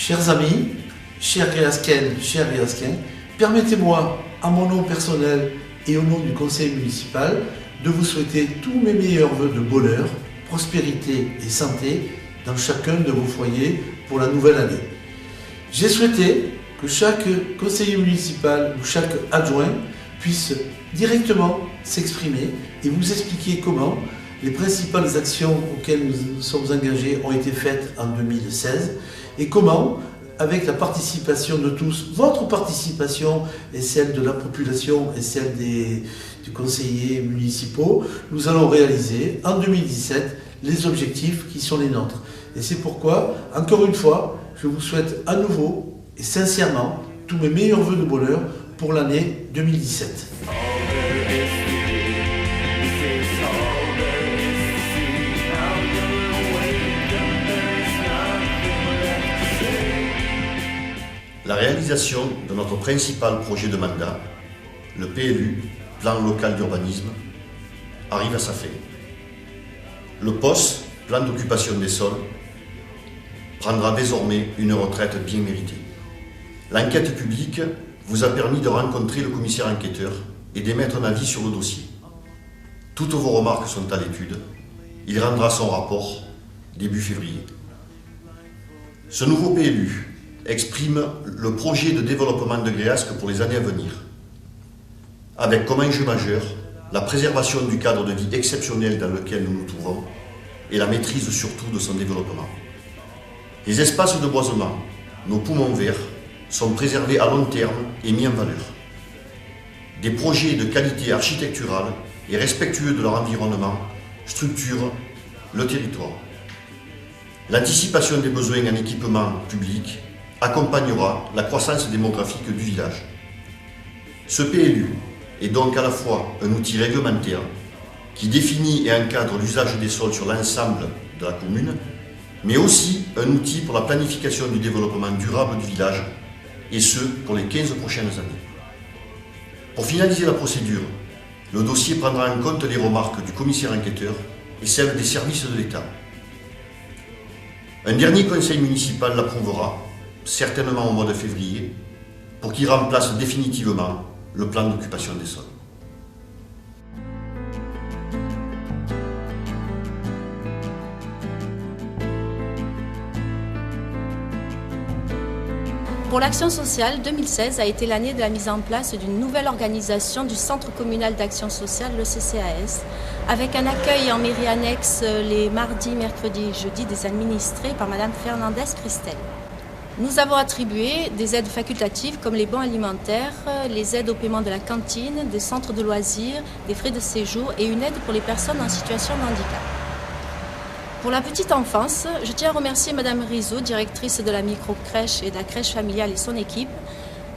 Chers amis, chers Gréasquennes, chers Gréasquens, permettez-moi, à mon nom personnel et au nom du conseil municipal, de vous souhaiter tous mes meilleurs vœux de bonheur, prospérité et santé dans chacun de vos foyers pour la nouvelle année. J'ai souhaité que chaque conseiller municipal ou chaque adjoint puisse directement s'exprimer et vous expliquer comment les principales actions auxquelles nous sommes engagés ont été faites en 2016 et comment, avec la participation de tous, votre participation et celle de la population et celle des conseillers municipaux, nous allons réaliser en 2017 les objectifs qui sont les nôtres. Et c'est pourquoi, encore une fois, je vous souhaite à nouveau et sincèrement tous mes meilleurs vœux de bonheur pour l'année 2017. La réalisation de notre principal projet de mandat, le PLU, Plan local d'urbanisme, arrive à sa fin. Le POS, Plan d'occupation des sols, prendra désormais une retraite bien méritée. L'enquête publique vous a permis de rencontrer le commissaire enquêteur et d'émettre un avis sur le dossier. Toutes vos remarques sont à l'étude. Il rendra son rapport début février. Ce nouveau PLU exprime le projet de développement de Gréasque pour les années à venir, avec comme enjeu majeur la préservation du cadre de vie exceptionnel dans lequel nous nous trouvons et la maîtrise surtout de son développement. Les espaces de boisement, nos poumons verts, sont préservés à long terme et mis en valeur. Des projets de qualité architecturale et respectueux de leur environnement structurent le territoire. L'anticipation des besoins en équipement public accompagnera la croissance démographique du village. Ce PLU est donc à la fois un outil réglementaire qui définit et encadre l'usage des sols sur l'ensemble de la commune, mais aussi un outil pour la planification du développement durable du village, et ce pour les 15 prochaines années. Pour finaliser la procédure, le dossier prendra en compte les remarques du commissaire enquêteur et celles des services de l'État. Un dernier conseil municipal l'approuvera, certainement au mois de février, pour qu'il remplace définitivement le plan d'occupation des sols. Pour l'action sociale, 2016 a été l'année de la mise en place d'une nouvelle organisation du Centre communal d'action sociale, le CCAS, avec un accueil en mairie annexe les mardis, mercredis et jeudis des administrés par Madame Fernandez Christelle. Nous avons attribué des aides facultatives comme les bons alimentaires, les aides au paiement de la cantine, des centres de loisirs, des frais de séjour et une aide pour les personnes en situation de handicap. Pour la petite enfance, je tiens à remercier Madame Rizzo, directrice de la micro-crèche et de la crèche familiale et son équipe,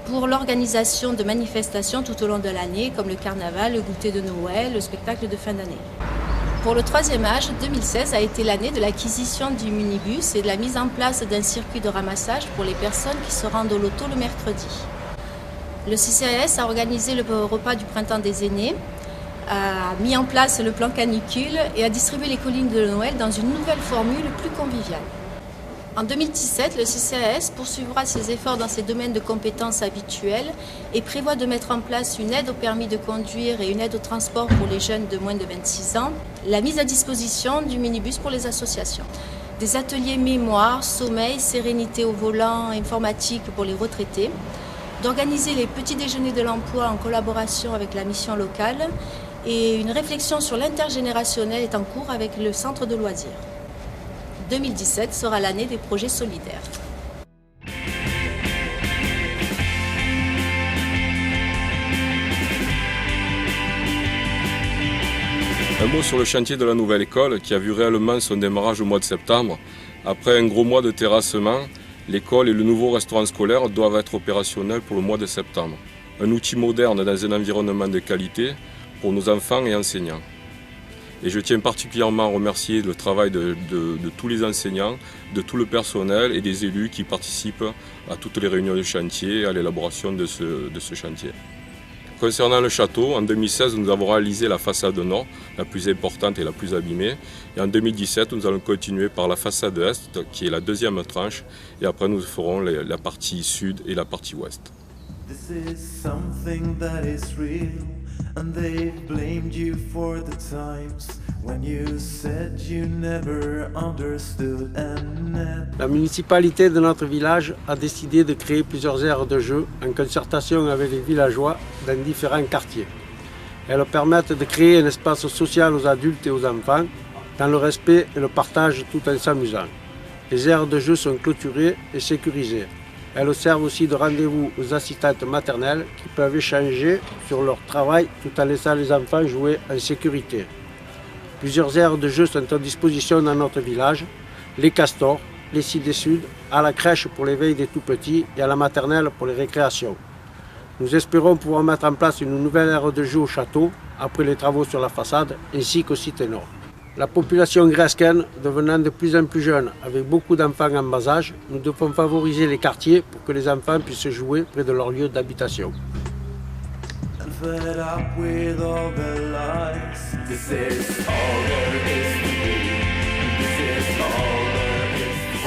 pour l'organisation de manifestations tout au long de l'année, comme le carnaval, le goûter de Noël, le spectacle de fin d'année. Pour le troisième âge, 2016 a été l'année de l'acquisition du minibus et de la mise en place d'un circuit de ramassage pour les personnes qui se rendent au loto le mercredi. Le CCAS a organisé le repas du printemps des aînés, a mis en place le plan canicule et a distribué les collines de Noël dans une nouvelle formule plus conviviale. En 2017, le CCAS poursuivra ses efforts dans ses domaines de compétences habituels et prévoit de mettre en place une aide au permis de conduire et une aide au transport pour les jeunes de moins de 26 ans, la mise à disposition du minibus pour les associations, des ateliers mémoire, sommeil, sérénité au volant, informatique pour les retraités, d'organiser les petits déjeuners de l'emploi en collaboration avec la mission locale et une réflexion sur l'intergénérationnel est en cours avec le centre de loisirs. 2017 sera l'année des projets solidaires. Un mot sur le chantier de la nouvelle école qui a vu réellement son démarrage au mois de septembre. Après un gros mois de terrassement, l'école et le nouveau restaurant scolaire doivent être opérationnels pour le mois de septembre. Un outil moderne dans un environnement de qualité pour nos enfants et enseignants. Et je tiens particulièrement à remercier le travail de tous les enseignants, de tout le personnel et des élus qui participent à toutes les réunions de chantier et à l'élaboration de ce chantier. Concernant le château, en 2016, nous avons réalisé la façade nord, la plus importante et la plus abîmée. Et en 2017, nous allons continuer par la façade est, qui est la deuxième tranche. Et après, nous ferons la partie sud et la partie ouest. This is something that is real, and they blamed you for the times when you said you never understood and La municipalité de notre village a décidé de créer plusieurs aires de jeu en concertation avec les villageois dans différents quartiers. Elles permettent de créer un espace social aux adultes et aux enfants dans le respect et le partage tout en s'amusant. Les aires de jeu sont clôturées et sécurisées. Elles servent aussi de rendez-vous aux assistantes maternelles qui peuvent échanger sur leur travail tout en laissant les enfants jouer en sécurité. Plusieurs aires de jeu sont à disposition dans notre village, les castors, les Cités Sud, à la crèche pour l'éveil des tout-petits et à la maternelle pour les récréations. Nous espérons pouvoir mettre en place une nouvelle aire de jeu au château après les travaux sur la façade ainsi qu'au Cité Nord. La population gréascaine devenant de plus en plus jeune, avec beaucoup d'enfants en bas âge, nous devons favoriser les quartiers pour que les enfants puissent jouer près de leur lieu d'habitation.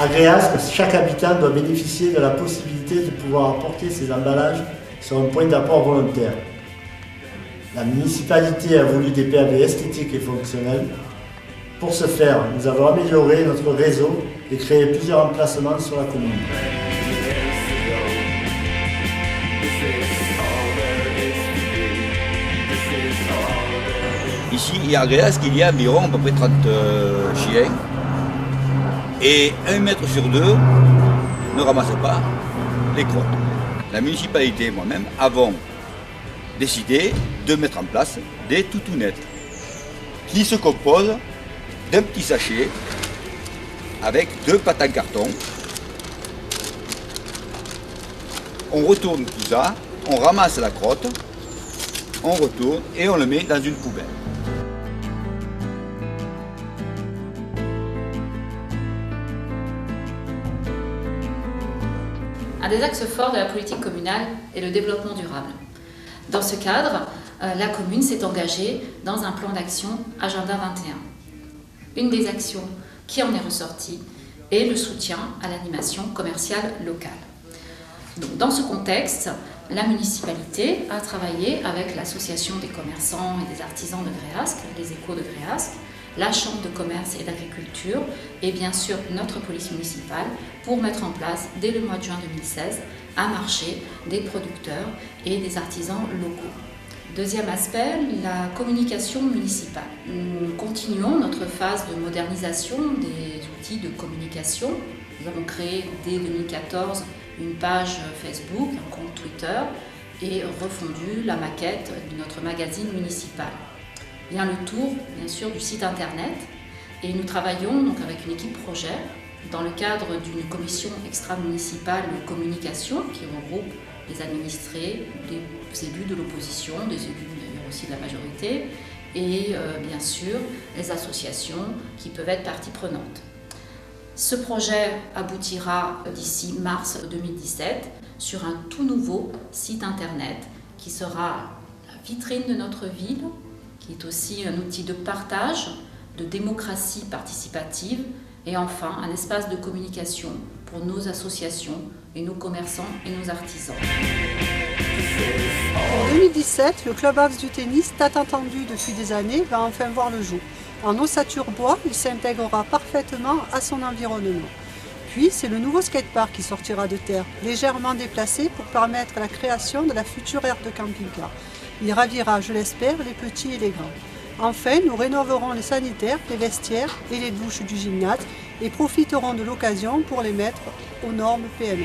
À Gréasque, chaque habitant doit bénéficier de la possibilité de pouvoir apporter ses emballages sur un point d'apport volontaire. La municipalité a voulu des PAV esthétiques et fonctionnels. Pour ce faire, nous avons amélioré notre réseau et créé plusieurs emplacements sur la commune. Ici, à Gréasque, il y a environ à peu près 30 chiens. Et 1 mètre sur 2 ne ramasse pas les crottes. La municipalité et moi-même avons décidé de mettre en place des toutounettes qui se composent d'un petit sachet avec 2 pattes en carton. On retourne tout ça, on ramasse la crotte, on retourne et on le met dans une poubelle. Un des axes forts de la politique communale est le développement durable. Dans ce cadre, la commune s'est engagée dans un plan d'action Agenda 21. Une des actions qui en est ressortie est le soutien à l'animation commerciale locale. Donc, dans ce contexte, la municipalité a travaillé avec l'association des commerçants et des artisans de Gréasque, les Échos de Gréasque, la Chambre de commerce et d'agriculture et bien sûr notre police municipale pour mettre en place dès le mois de juin 2016 un marché des producteurs et des artisans locaux. Deuxième aspect, la communication municipale. Nous continuons notre phase de modernisation des outils de communication. Nous avons créé dès 2014 une page Facebook, un compte Twitter et refondu la maquette de notre magazine municipal. Vient le tour, bien sûr, du site internet et nous travaillons donc avec une équipe projet dans le cadre d'une commission extra-municipale de communication qui regroupe les administrés, des élus de l'opposition, des élus d'ailleurs aussi de la majorité et bien sûr les associations qui peuvent être partie prenante. Ce projet aboutira d'ici mars 2017 sur un tout nouveau site internet qui sera la vitrine de notre ville, qui est aussi un outil de partage, de démocratie participative et enfin un espace de communication pour nos associations et nos commerçants et nos artisans. En 2017, le clubhouse du tennis, tant attendu depuis des années, va enfin voir le jour. En ossature bois, il s'intégrera parfaitement à son environnement. Puis, c'est le nouveau skatepark qui sortira de terre, légèrement déplacé pour permettre la création de la future aire de camping-car. Il ravira, je l'espère, les petits et les grands. Enfin, nous rénoverons les sanitaires, les vestiaires et les douches du gymnase et profiterons de l'occasion pour les mettre aux normes PME.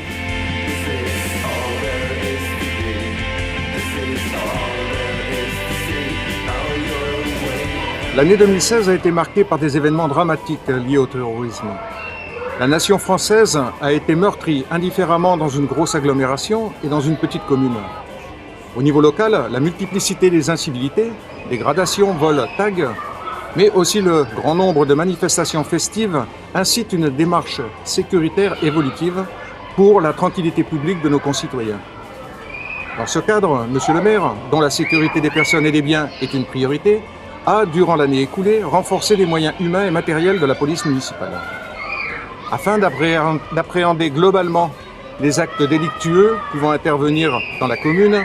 L'année 2016 a été marquée par des événements dramatiques liés au terrorisme. La nation française a été meurtrie indifféremment dans une grosse agglomération et dans une petite commune. Au niveau local, la multiplicité des incivilités, dégradations, vols, tags, mais aussi le grand nombre de manifestations festives incitent une démarche sécuritaire évolutive pour la tranquillité publique de nos concitoyens. Dans ce cadre, M. le maire, dont la sécurité des personnes et des biens est une priorité, a, durant l'année écoulée, renforcé les moyens humains et matériels de la police municipale. Afin d'appréhender globalement les actes délictueux pouvant intervenir dans la commune,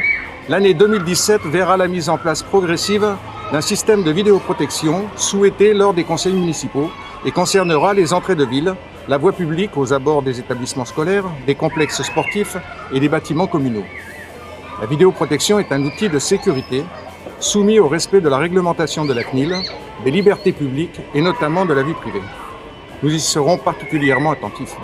l'année 2017 verra la mise en place progressive d'un système de vidéoprotection souhaité lors des conseils municipaux et concernera les entrées de ville, la voie publique aux abords des établissements scolaires, des complexes sportifs et des bâtiments communaux. La vidéoprotection est un outil de sécurité soumis au respect de la réglementation de la CNIL, des libertés publiques et notamment de la vie privée. Nous y serons particulièrement attentifs.